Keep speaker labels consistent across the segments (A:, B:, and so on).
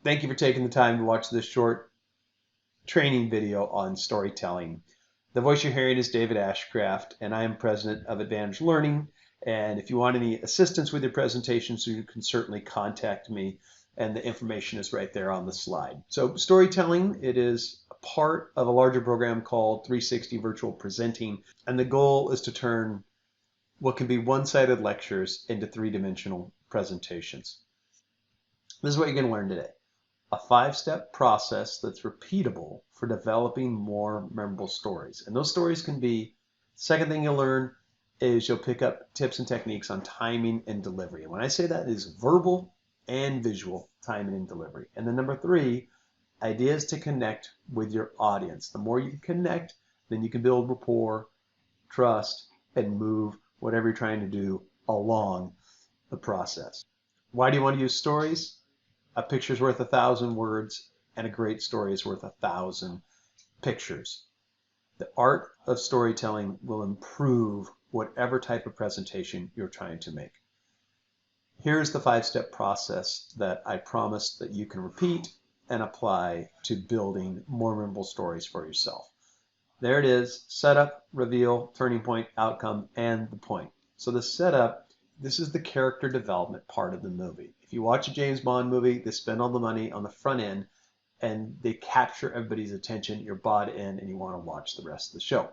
A: Thank you for taking the time to watch this short training video on storytelling. The voice you're hearing is David Ashcraft, and I am president of Advantage Learning. And if you want any assistance with your presentations, you can certainly contact me, and the information is right there on the slide. So storytelling, it is a part of a larger program called 360 Virtual Presenting, and the goal is to turn what can be one-sided lectures into three-dimensional presentations. This is what you're going to learn today. A 5-step process that's repeatable for developing more memorable stories. And those stories can be, second thing you'll learn is you'll pick up tips and techniques on timing and delivery. And when I say that, is verbal and visual timing and delivery. And then number 3, ideas to connect with your audience. The more you can connect, then you can build rapport, trust, and move whatever you're trying to do along the process. Why do you want to use stories? A picture's worth 1,000 words, and a great story is worth 1,000 pictures. The art of storytelling will improve whatever type of presentation you're trying to make. Here's the 5-step process that I promise that you can repeat and apply to building more memorable stories for yourself. There it is: setup, reveal, turning point, outcome, and the point. So the setup, this is the character development part of the movie. If you watch a James Bond movie, they spend all the money on the front end and they capture everybody's attention. You're bought in and you want to watch the rest of the show.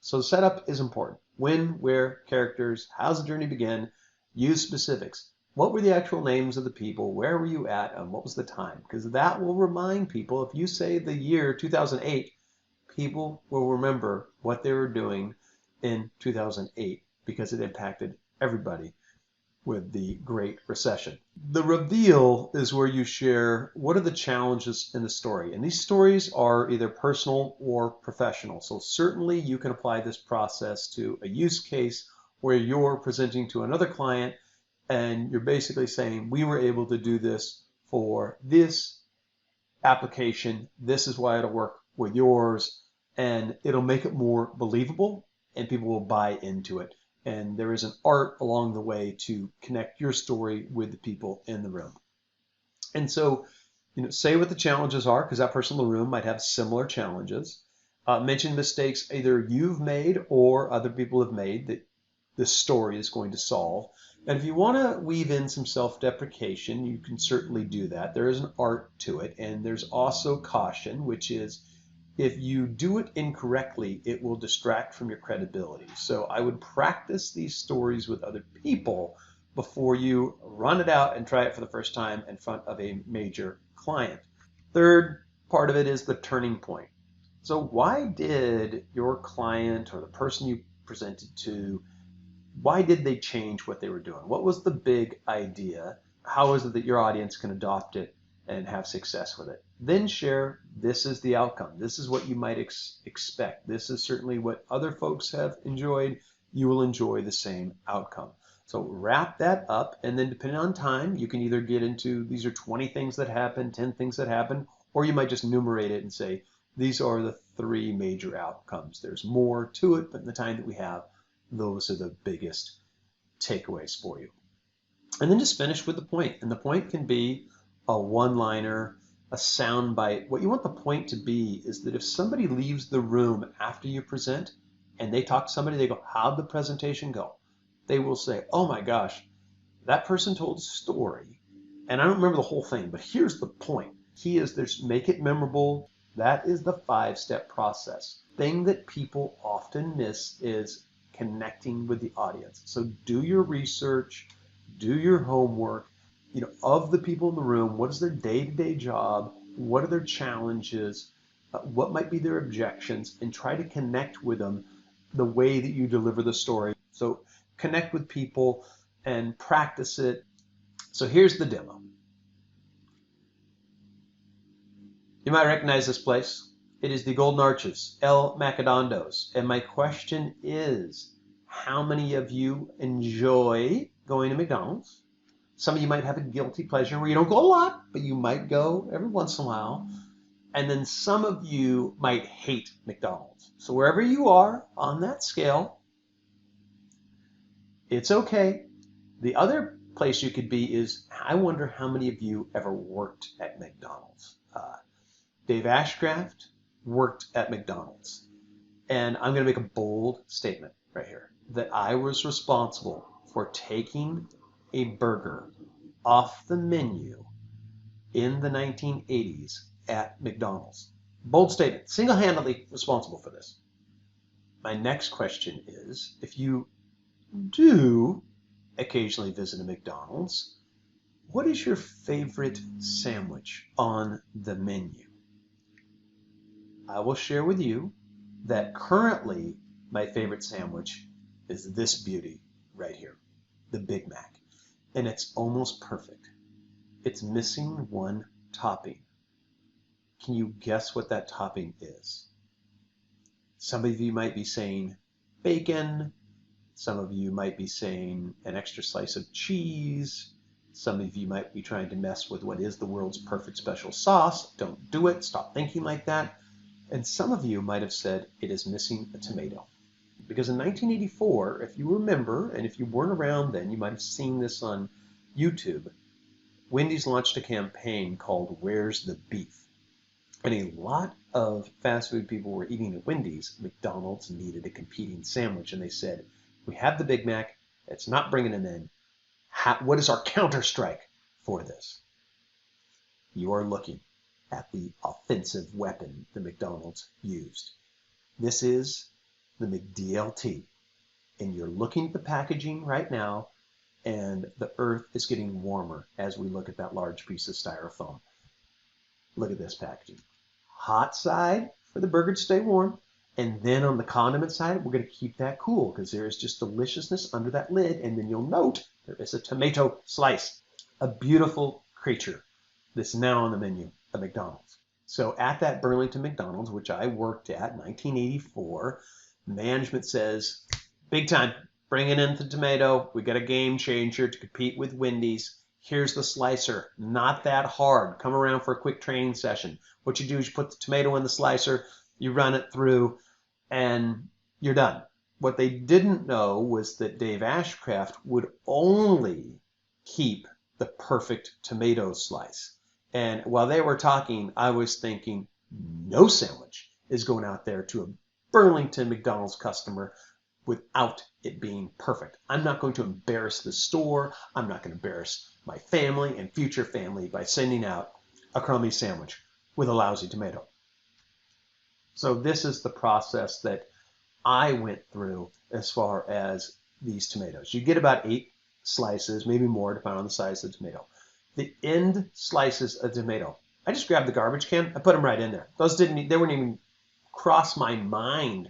A: So the setup is important. When, where, characters, how's the journey begin? Use specifics. What were the actual names of the people? Where were you at? And what was the time? Because that will remind people. If you say the year 2008, people will remember what they were doing in 2008 because it impacted everybody with the Great Recession. The reveal is where you share what are the challenges in the story. And these stories are either personal or professional. So certainly you can apply this process to a use case where you're presenting to another client and you're basically saying, we were able to do this for this application. This is why it'll work with yours. And it'll make it more believable and people will buy into it. And there is an art along the way to connect your story with the people in the room. And so, say what the challenges are, because that person in the room might have similar challenges. Mention mistakes either you've made or other people have made that this story is going to solve. And if you want to weave in some self-deprecation, you can certainly do that. There is an art to it. And there's also caution, which is, if you do it incorrectly, it will distract from your credibility. So I would practice these stories with other people before you run it out and try it for the first time in front of a major client. Third part of it is the turning point. So why did your client or the person you presented to, why did they change what they were doing? What was the big idea? How is it that your audience can adopt it and have success with it? Then share, this is the outcome. This is what you might expect. This is certainly what other folks have enjoyed. You will enjoy the same outcome. So wrap that up, and then depending on time, you can either get into, these are 20 things that happen, 10 things that happen, or you might just enumerate it and say, these are the 3 major outcomes. There's more to it, but in the time that we have, those are the biggest takeaways for you. And then just finish with the point. And the point can be a one-liner, a sound bite. What you want the point to be is that if somebody leaves the room after you present and they talk to somebody, they go, how'd the presentation go? They will say, oh my gosh, that person told a story and I don't remember the whole thing, but here's the point. Key is there's make it memorable. That is the 5-step process. Thing that people often miss is connecting with the audience. So do your research, do your homework. Of the people in the room, what is their day-to-day job? What are their challenges? What might be their objections? And try to connect with them the way that you deliver the story. So connect with people and practice it. So here's the demo. You might recognize this place. It is the Golden Arches, El McDonald's. And my question is, how many of you enjoy going to McDonald's? Some of you might have a guilty pleasure where you don't go a lot, but you might go every once in a while. And then some of you might hate McDonald's. So wherever you are on that scale, it's okay. The other place you could be is, I wonder how many of you ever worked at McDonald's. Dave Ashcraft worked at McDonald's. And I'm going to make a bold statement right here that I was responsible for taking a burger off the menu in the 1980s at McDonald's. Bold statement, single-handedly responsible for this. My next question is, if you do occasionally visit a McDonald's, what is your favorite sandwich on the menu? I will share with you that currently my favorite sandwich is this beauty right here, the Big Mac. And it's almost perfect. It's missing one topping. Can you guess what that topping is? Some of you might be saying bacon. Some of you might be saying an extra slice of cheese. Some of you might be trying to mess with what is the world's perfect special sauce. Don't do it. Stop thinking like that. And some of you might have said it is missing a tomato. Because in 1984, if you remember, and if you weren't around then, you might have seen this on YouTube, Wendy's launched a campaign called Where's the Beef? And a lot of fast food people were eating at Wendy's. McDonald's needed a competing sandwich, and they said, we have the Big Mac, it's not bringing them in. What is our counter-strike for this? You are looking at the offensive weapon the McDonald's used. This is the McDLT. And you're looking at the packaging right now, and the earth is getting warmer as we look at that large piece of styrofoam. Look at this packaging. Hot side for the burger to stay warm, and then on the condiment side, we're going to keep that cool because there is just deliciousness under that lid, and then you'll note there is a tomato slice. A beautiful creature that's now on the menu at McDonald's. So at that Burlington McDonald's, which I worked at, 1984, management says, big time, bringing in the tomato. We got a game changer to compete with Wendy's. Here's the slicer, not that hard. Come around for a quick training session. What you do is you put the tomato in the slicer, you run it through, and you're done. What they didn't know was that Dave Ashcraft would only keep the perfect tomato slice. And while they were talking, I was thinking, no sandwich is going out there to a Burlington McDonald's customer without it being perfect. I'm not going to embarrass the store. I'm not going to embarrass my family and future family by sending out a crummy sandwich with a lousy tomato. So this is the process that I went through as far as these tomatoes. You get about 8 slices, maybe more, depending on the size of the tomato. The end slices of tomato, I just grabbed the garbage can, I put them right in there. They wouldn't even cross my mind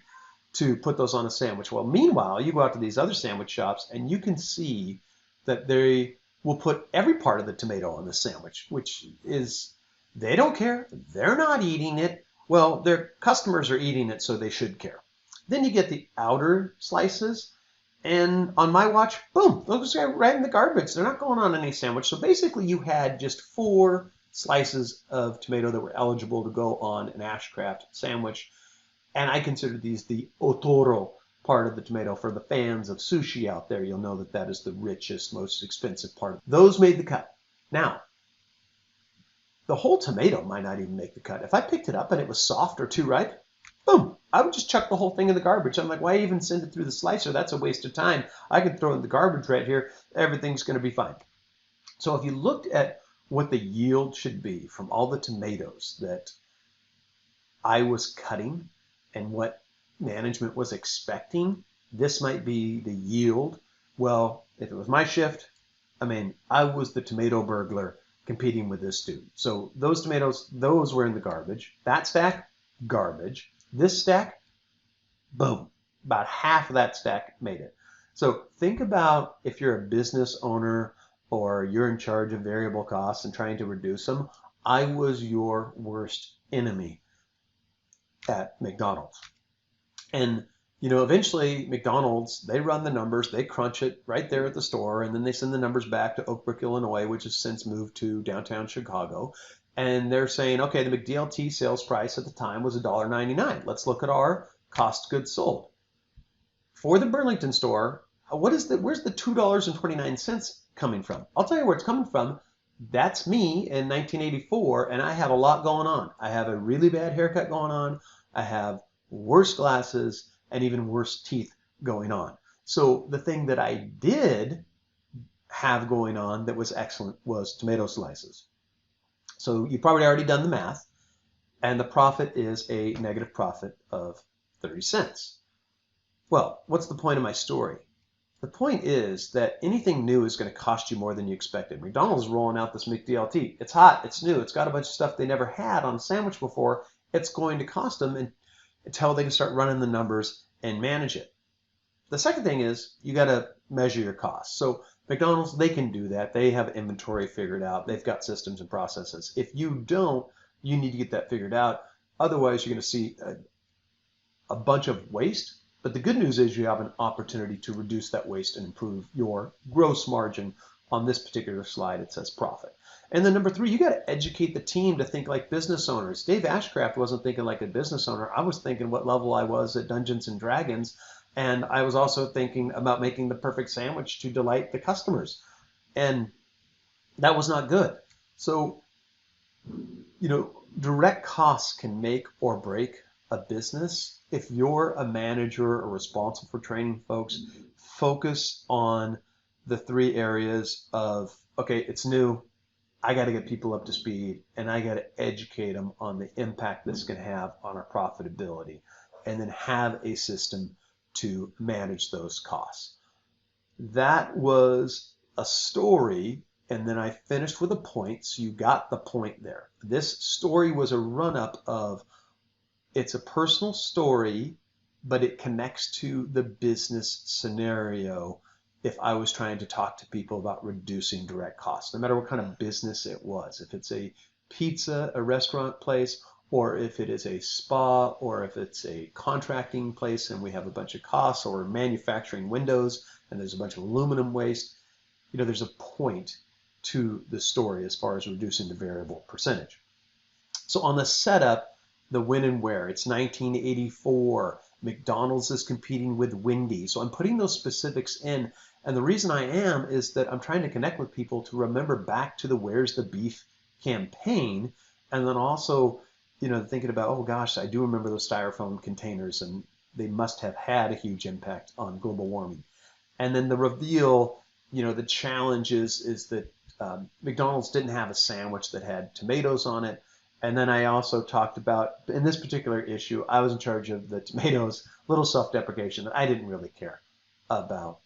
A: to put those on a sandwich. Well, meanwhile, you go out to these other sandwich shops and you can see that they will put every part of the tomato on the sandwich, which is, they don't care. They're not eating it. Well, their customers are eating it, so they should care. Then you get the outer slices, and on my watch, boom, those go right in the garbage. They're not going on any sandwich. So basically you had just 4 slices of tomato that were eligible to go on an Ashcraft sandwich. And I consider these the otoro part of the tomato. For the fans of sushi out there, you'll know that that is the richest, most expensive part. Those made the cut. Now, the whole tomato might not even make the cut. If I picked it up and it was soft or too ripe, boom, I would just chuck the whole thing in the garbage. I'm like, why even send it through the slicer? That's a waste of time. I can throw it in the garbage right here. Everything's going to be fine. So if you looked at what the yield should be from all the tomatoes that I was cutting and what management was expecting, this might be the yield. Well, if it was my shift, I was the tomato burglar competing with this dude. So those tomatoes, those were in the garbage. That stack, garbage. This stack, boom, about half of that stack made it. So think about if you're a business owner or you're in charge of variable costs and trying to reduce them. I was your worst enemy at McDonald's. And eventually McDonald's, they run the numbers, they crunch it right there at the store, and then they send the numbers back to Oak Brook, Illinois, which has since moved to downtown Chicago. And they're saying, okay, the McDLT sales price at the time was $1.99. Let's look at our cost of goods sold. For the Burlington store, where's the $2.29 coming from? I'll tell you where it's coming from. That's me in 1984, and I have a lot going on. I have a really bad haircut going on. I have worse glasses and even worse teeth going on. So the thing that I did have going on that was excellent was tomato slices. So you've probably already done the math, and the profit is a negative profit of 30 cents. Well, what's the point of my story? The point is that anything new is going to cost you more than you expected. McDonald's is rolling out this McDLT. It's hot, it's new, it's got a bunch of stuff they never had on a sandwich before. It's going to cost them until they can start running the numbers and manage it. The second thing is you got to measure your costs. So McDonald's, they can do that. They have inventory figured out. They've got systems and processes. If you don't, you need to get that figured out. Otherwise, you're going to see a bunch of waste. But the good news is you have an opportunity to reduce that waste and improve your gross margin. On this particular slide, it says profit. And then number three, you got to educate the team to think like business owners. Dave Ashcraft wasn't thinking like a business owner. I was thinking what level I was at Dungeons and Dragons. And I was also thinking about making the perfect sandwich to delight the customers. And that was not good. So, direct costs can make or break a business. If you're a manager or responsible for training folks, focus on the three areas of, okay, it's new, I got to get people up to speed, and I got to educate them on the impact this can have on our profitability, and then have a system to manage those costs. That was a story, and then I finished with a point, so you got the point there. This story was a run-up of, it's a personal story, but it connects to the business scenario if I was trying to talk to people about reducing direct costs, no matter what kind of business it was. If it's a pizza, a restaurant place, or if it is a spa, or if it's a contracting place and we have a bunch of costs, or manufacturing windows and there's a bunch of aluminum waste, there's a point to the story as far as reducing the variable percentage. So on the setup, the when and where, it's 1984. McDonald's is competing with Wendy's. So I'm putting those specifics in. And the reason I am is that I'm trying to connect with people to remember back to the Where's the Beef campaign. And then also, thinking about, oh gosh, I do remember those styrofoam containers, and they must have had a huge impact on global warming. And then the reveal, the challenge is that McDonald's didn't have a sandwich that had tomatoes on it. And then I also talked about, in this particular issue, I was in charge of the tomatoes, little self-deprecation, that I didn't really care about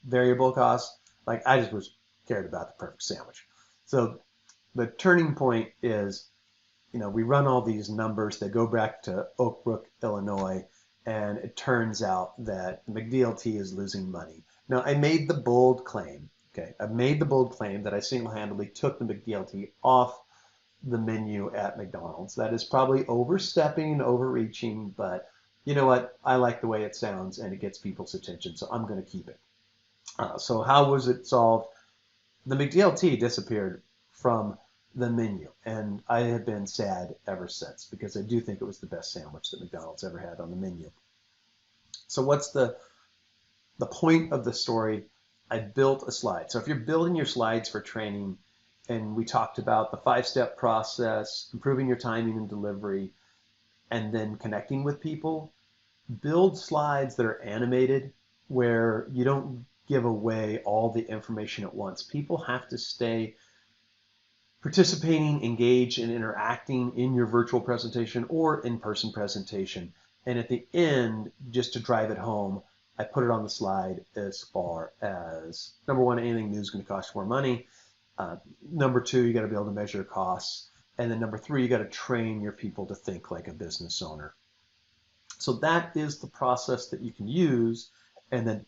A: variable costs. Like, I just cared about the perfect sandwich. So the turning point is, we run all these numbers that go back to Oak Brook, Illinois, and it turns out that McDLT is losing money. Now, I made the bold claim, that I single-handedly took the McDLT off the menu at McDonald's. That is probably overstepping, overreaching, but you know what? I like the way it sounds and it gets people's attention, so I'm going to keep it. So how was it solved? The McDLT disappeared from the menu, and I have been sad ever since because I do think it was the best sandwich that McDonald's ever had on the menu. So what's the point of the story? I built a slide. So if you're building your slides for training, and we talked about the 5-step process, improving your timing and delivery, and then connecting with people, build slides that are animated where you don't give away all the information at once. People have to stay participating, engaged, and interacting in your virtual presentation or in-person presentation. And at the end, just to drive it home, I put it on the slide as far as, number one, anything new is going to cost more money. Number two, you got to be able to measure costs. And then number three, you got to train your people to think like a business owner. So that is the process that you can use and then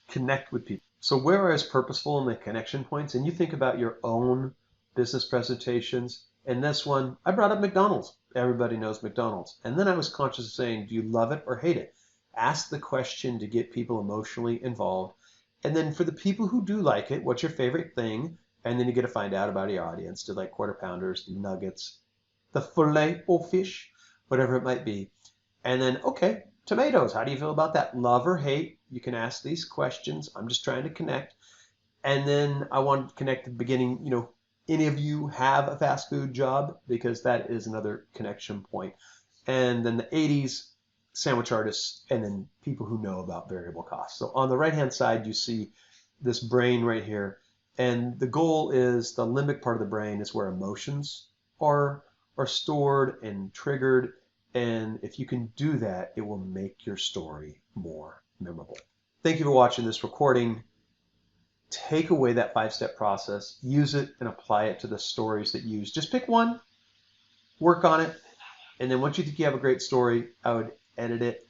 A: connect with people. So where I was purposeful in the connection points, and you think about your own business presentations. In this one, I brought up McDonald's. Everybody knows McDonald's. And then I was conscious of saying, do you love it or hate it? Ask the question to get people emotionally involved. And then for the people who do like it, what's your favorite thing? And then you get to find out about your audience. Do like quarter pounders, the nuggets, the filet o fish, whatever it might be. And then, okay, tomatoes. How do you feel about that? Love or hate? You can ask these questions. I'm just trying to connect. And then I want to connect at the beginning, any of you have a fast food job, because that is another connection point. And then the 80s, sandwich artists, and then people who know about variable costs. So on the right-hand side, you see this brain right here. And the goal is the limbic part of the brain is where emotions are stored and triggered. And if you can do that, it will make your story more memorable. Thank you for watching this recording. Take away that 5-step process, use it, and apply it to the stories that you use. Just pick one, work on it, and then once you think you have a great story, I would edit it,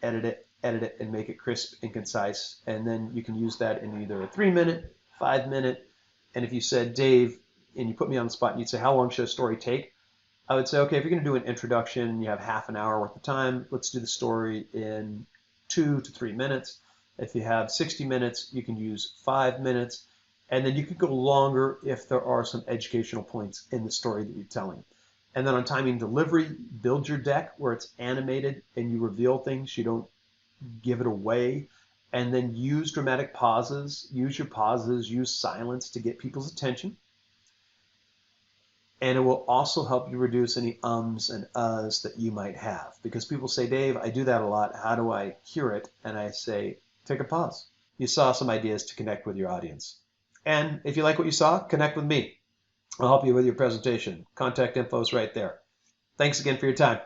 A: and make it crisp and concise. And then you can use that in either a 3-minute, 5-minute. And if you said, Dave, and you put me on the spot and you'd say, how long should a story take? I would say, okay, if you're going to do an introduction, you have half an hour worth of time, let's do the story in 2 to 3 minutes. If you have 60 minutes, you can use 5 minutes. And then you could go longer if there are some educational points in the story that you're telling. And then on timing delivery, build your deck where it's animated and you reveal things. You don't give it away. And then use dramatic pauses. Use your pauses. Use silence to get people's attention. And it will also help you reduce any ums and uhs that you might have. Because people say, Dave, I do that a lot. How do I cure it? And I say, take a pause. You saw some ideas to connect with your audience. And if you like what you saw, connect with me. I'll help you with your presentation. Contact info is right there. Thanks again for your time.